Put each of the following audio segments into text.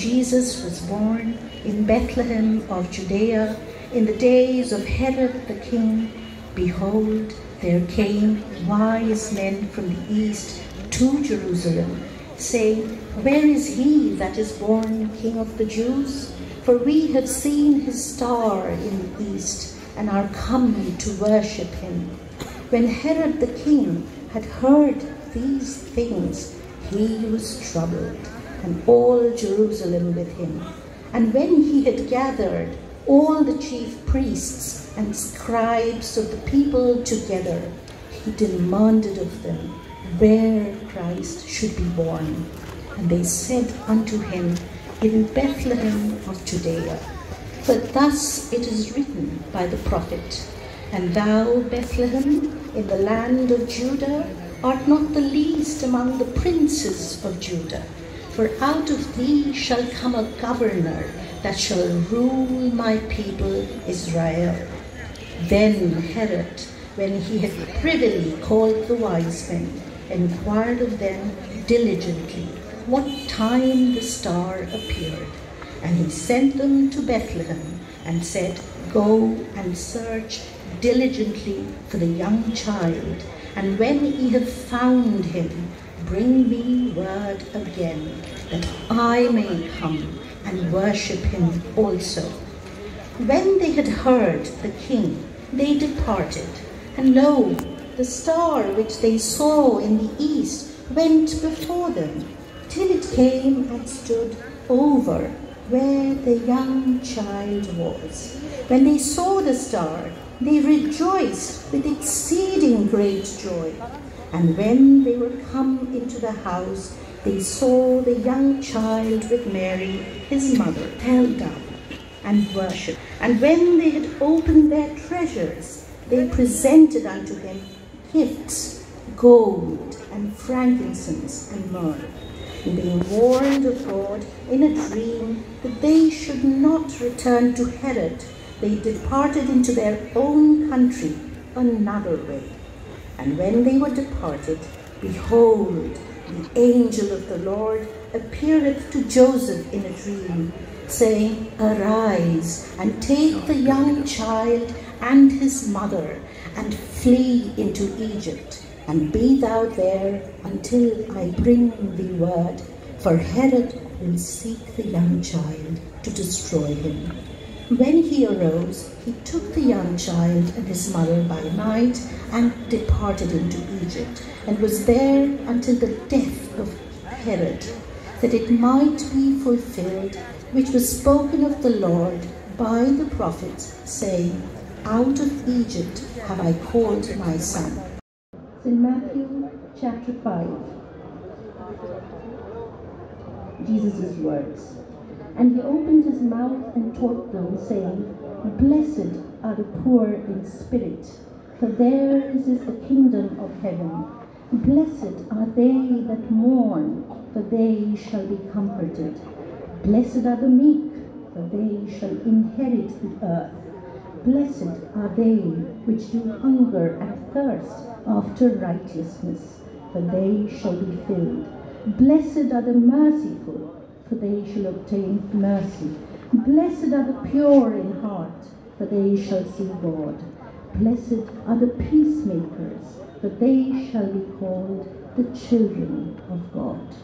Jesus was born in Bethlehem of Judea in the days of Herod the king, behold, there came wise men from the east to Jerusalem, saying, Where is he that is born King of the Jews? For we have seen his star in the east, and are come to worship him. When Herod the king had heard these things, he was troubled, and all Jerusalem with him. And when he had gathered all the chief priests and scribes of the people together, he demanded of them where Christ should be born. And they said unto him, In Bethlehem of Judea. For thus it is written by the prophet, And thou, Bethlehem, in the land of Judah, art not the least among the princes of Judah. For out of thee shall come a governor that shall rule my people Israel. Then Herod, when he had privily called the wise men, inquired of them diligently what time the star appeared. And he sent them to Bethlehem, and said, Go and search diligently for the young child, and when ye have found him, bring me word again, that I may come and worship him also. When they had heard the king, they departed, and lo, the star which they saw in the east went before them, till it came and stood over where the young child was. When they saw the star, they rejoiced with exceeding great joy. And when they were come into the house, they saw the young child with Mary, his mother, fell down and worshipped. And when they had opened their treasures, they presented unto him gifts, gold and frankincense and myrrh. And being warned of God in a dream that they should not return to Herod, they departed into their own country another way. And when they were departed, behold, the angel of the Lord appeareth to Joseph in a dream, saying, Arise, and take the young child and his mother, and flee into Egypt, and be thou there until I bring thee word, for Herod will seek the young child to destroy him. When he arose, he took the young child and his mother by night, and departed into Egypt, and was there until the death of Herod, that it might be fulfilled which was spoken of the Lord by the prophets, saying, Out of Egypt have I called my son. In Matthew chapter 5, Jesus' words. And he opened his mouth and taught them, saying, Blessed are the poor in spirit, for theirs is the kingdom of heaven. Blessed are they that mourn, for they shall be comforted. Blessed are the meek, for they shall inherit the earth. Blessed are they which do hunger and thirst after righteousness, for they shall be filled. Blessed are the merciful, for they shall obtain mercy. Blessed are the pure in heart, for they shall see God. Blessed are the peacemakers, for they shall be called the children of God.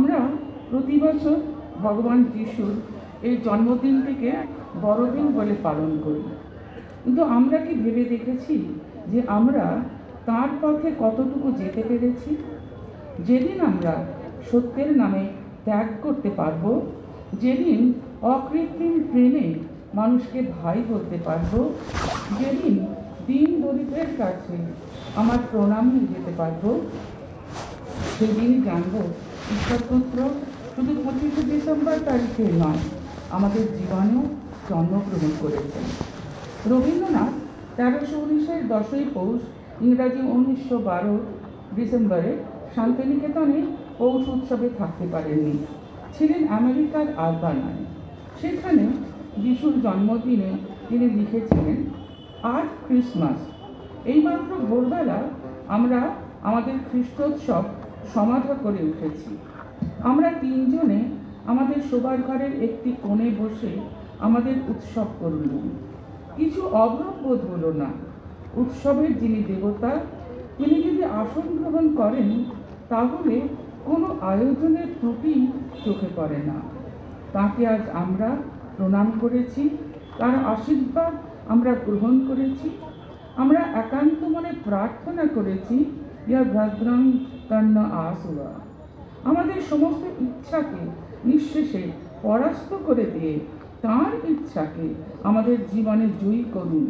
আমরা প্রতি বছর ভগবান যিশুর এই জন্মদিনটিকে বড়দিন বলে পালন করি, কিন্তু আমরা কি ভেবে দেখেছি যে আমরা তার পথে কতটুকু যেতে পেরেছি? যেদিন আমরা সত্যের নামে ত্যাগ করতে পারবো, যেদিন অকৃত্রিম প্রেমে মানুষকে ভাই বলতে পারবো, যেদিন দিন দরিদ্রের কাছে আমার প্রণাম নিয়ে যেতে পারবো, সেদিনই জানবো ঈশ্বরপুত্র শুধু 25শে ডিসেম্বর তারিখে নয়, আমাদের জীবনেও জন্মগ্রহণ করেছেন। রবীন্দ্রনাথ 1319-এর 10ই পৌষ, ইংরাজি 1912 ডিসেম্বরে শান্তিনিকেতনে পৌষ উৎসবে থাকতে পারেননি, ছিলেন আমেরিকার আলবানায়। সেখানে যিশুর জন্মদিনে তিনি লিখেছিলেন, আজ ক্রিসমাস। এইমাত্র ভোরবেলা আমরা আমাদের খ্রিস্টোৎসব সমাধা করে উঠেছি। আমরা তিনজনে আমাদের শোবার ঘরের একটি কোণে বসে আমাদের উৎসব করলাম। কিছু অভাব বোধ হলো না। উৎসবের যিনি দেবতা, তিনি যদি আসন গ্রহণ করেন, তাহলে কোনো আয়োজনের ত্রুটি চোখে পড়ে না। তাকে আজ আমরা প্রণাম করেছি, তার আশীর্বাদ আমরা গ্রহণ করেছি। আমরা একান্ত মনে প্রার্থনা করেছি, ইয়া ভদ্রং কর্ণ আসুয়া। আমাদের সমস্ত ইচ্ছাকে নিঃশেষে পরাস্ত করে দিয়ে তার ইচ্ছাকে আমাদের জীবনে জয়ী করুন।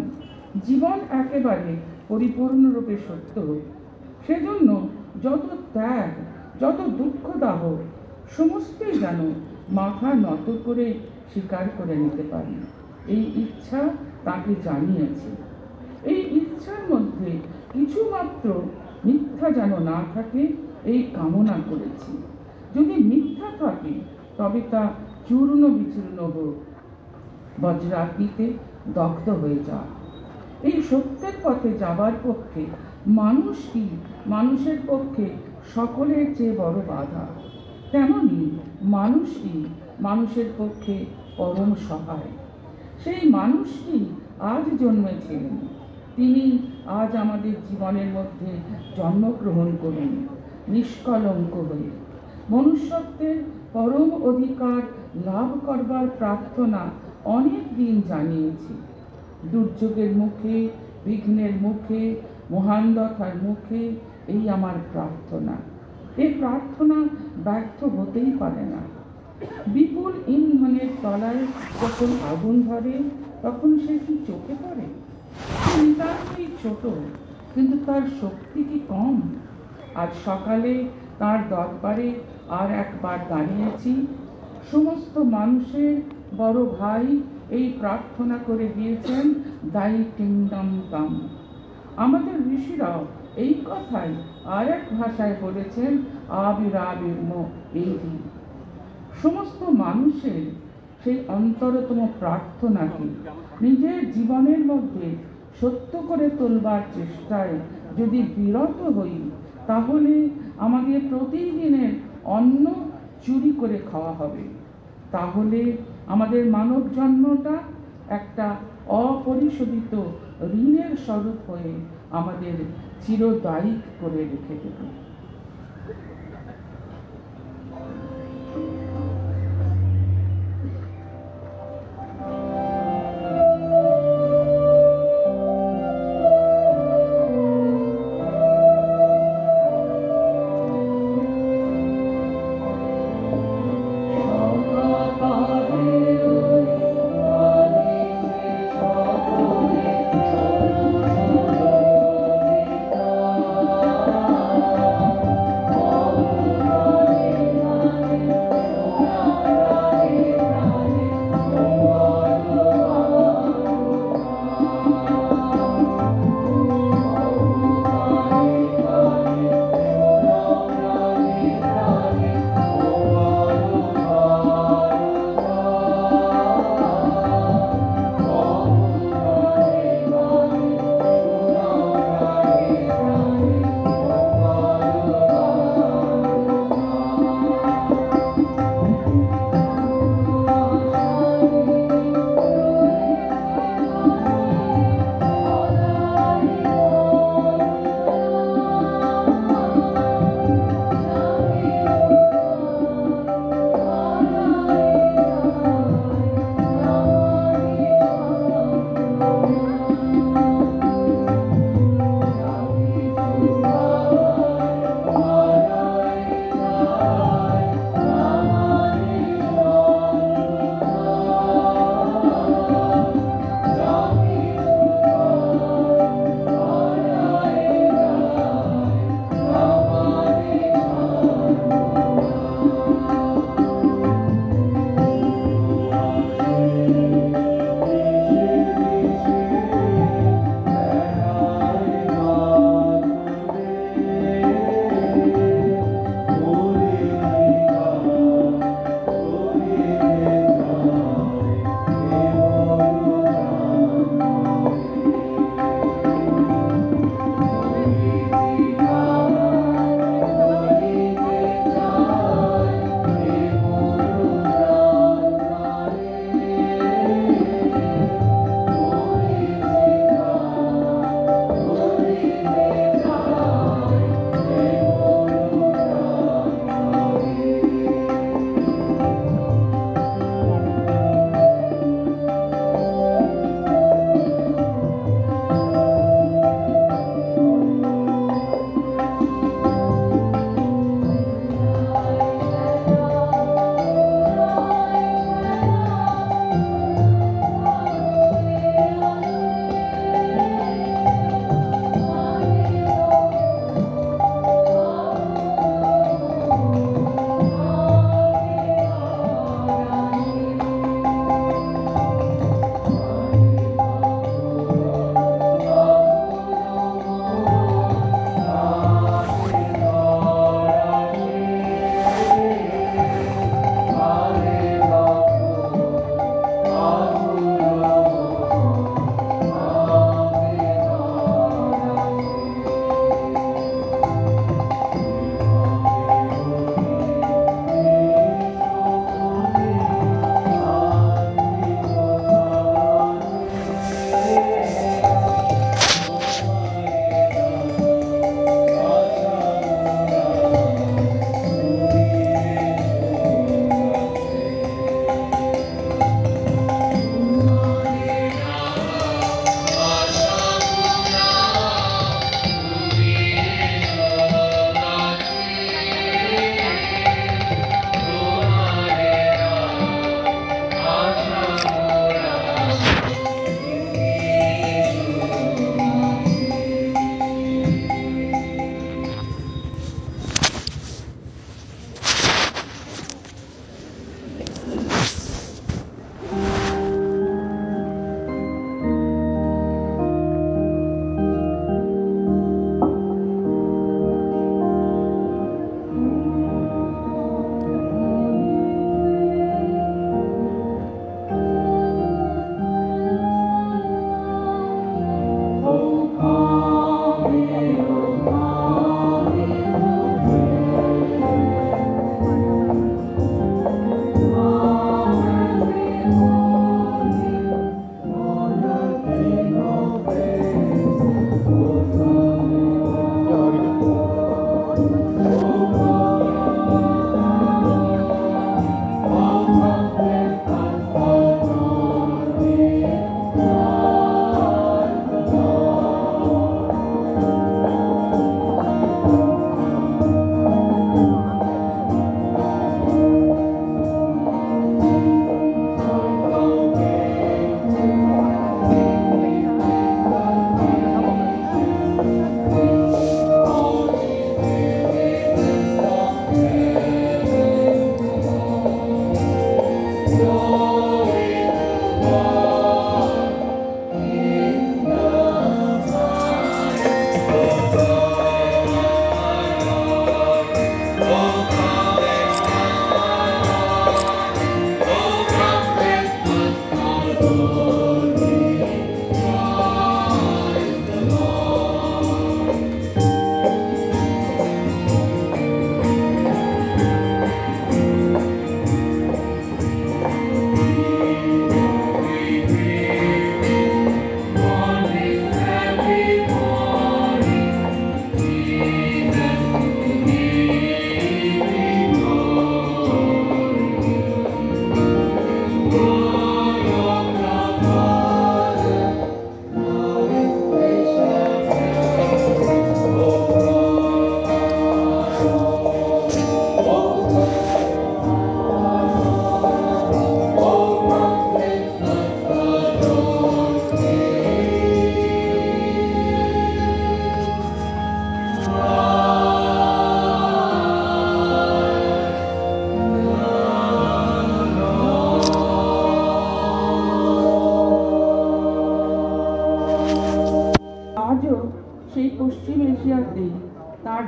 জীবন একেবারে পরিপূর্ণরূপে সত্য হোক। সেজন্য যত ত্যাগ, যত দুঃখদাহ, সমস্তই যেন মাথা নত করে স্বীকার করে নিতে পারি, এই ইচ্ছা তাকে জানিয়েছে। এই ইচ্ছার মধ্যে কিছুমাত্র মিথ্যা যেন না থাকে, এই কামনা করেছি। যদি মিথ্যা থাকে, তবে তা চূর্ণ বিচূর্ণ হোক, বজ্রাগ্নিতে দগ্ধ হয়ে যাক। এই সত্যের পথে যাবার পক্ষে মানুষ কি, মানুষের পক্ষে সকলের চেয়ে বড় বাধা, তেমনি মানুষই মানুষের পক্ষে পরম সহায়। সেই মানুষটি আজ জন্মেছিলেন, তিনি আজ আমাদের জীবনের মধ্যে জন্মগ্রহণ করুন নিষ্কলঙ্ক হয়ে। মনুষ্যত্বের পরম অধিকার লাভ করবার প্রার্থনা অনেক দিন জানিয়েছি। দুর্যোগের মুখে, বিঘ্নের মুখে, মহান্ধতার মুখে এই আমার প্রার্থনা। এই প্রার্থনা ব্যর্থ হতেই পারে না। বিপুল ইন্ধনের তলায় যখন আগুন ধরে, তখন সে কি চোখে পড়ে? নিতান্তই ছোট, কিন্তু তার শক্তি কি কম? আজ সকালে তার দরবারে আর একবার দাঁড়িয়েছি। সমস্ত মানুষের বড় ভাই এই প্রার্থনা করে দিয়েছেন, দাই কিংডম কাম। আমাদের ঋষিরাও এই কথাই আর এক ভাষায় বলেছেন, আবিরাবির্ম এহি। সমস্ত মানুষের সেই অন্তরতম প্রার্থনাকে নিজের জীবনের মধ্যে সত্য করে তোলবার চেষ্টায় যদি বিরত হই, তাহলে আমাদের প্রতিদিনের অন্ন চুরি করে খাওয়া হবে। তাহলে আমাদের মানব জন্মটা একটা অপরিশোধিত ঋণের স্বরূপ হয়ে আমাদের চিরদায়ী করে রেখে দেবে।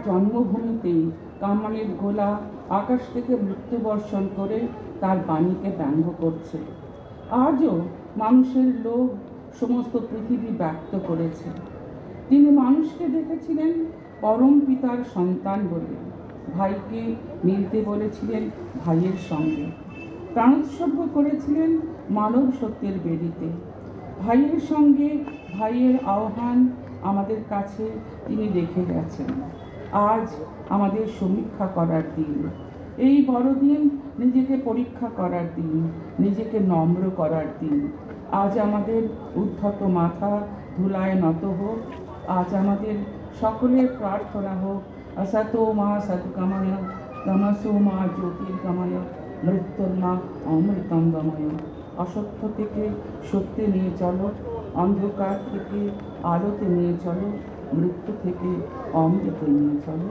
জন্মভূমিতেই কামানের গোলা আকাশ থেকে মৃত্যু বর্ষণ করে তার বাণীকে ব্যঙ্গ করছে। আজও মানুষের লোভ সমস্ত পৃথিবী ব্যক্ত করেছে। তিনি মানুষকে দেখেছিলেন পরম পিতার সন্তান বলে, ভাইকে মিলতে বলেছিলেন ভাইয়ের সঙ্গে, প্রাণোৎসর্গ করেছিলেন মানব সত্যের বেদিতে। ভাইয়ের সঙ্গে ভাইয়ের আহ্বান আমাদের কাছে তিনি রেখে গেছেন। আজ আমাদের সমীক্ষা করার দিন, এই বড়দিন নিজেকে পরীক্ষা করার দিন, নিজেকে নম্র করার দিন। আজ আমাদের উদ্ধত মাথা ধুলায় নত হোক। আজ আমাদের সকলের প্রার্থনা হোক, असतो मा सद्गमय तमसो मा ज्योतिर्गमय মৃত্যুর্মা অমৃতম গময়। অসত্য থেকে সত্যে নিয়ে চলো, অন্ধকার থেকে আলোতে নিয়ে চলো, মৃত্যু থেকে অমৃতে নিয়ে চলো।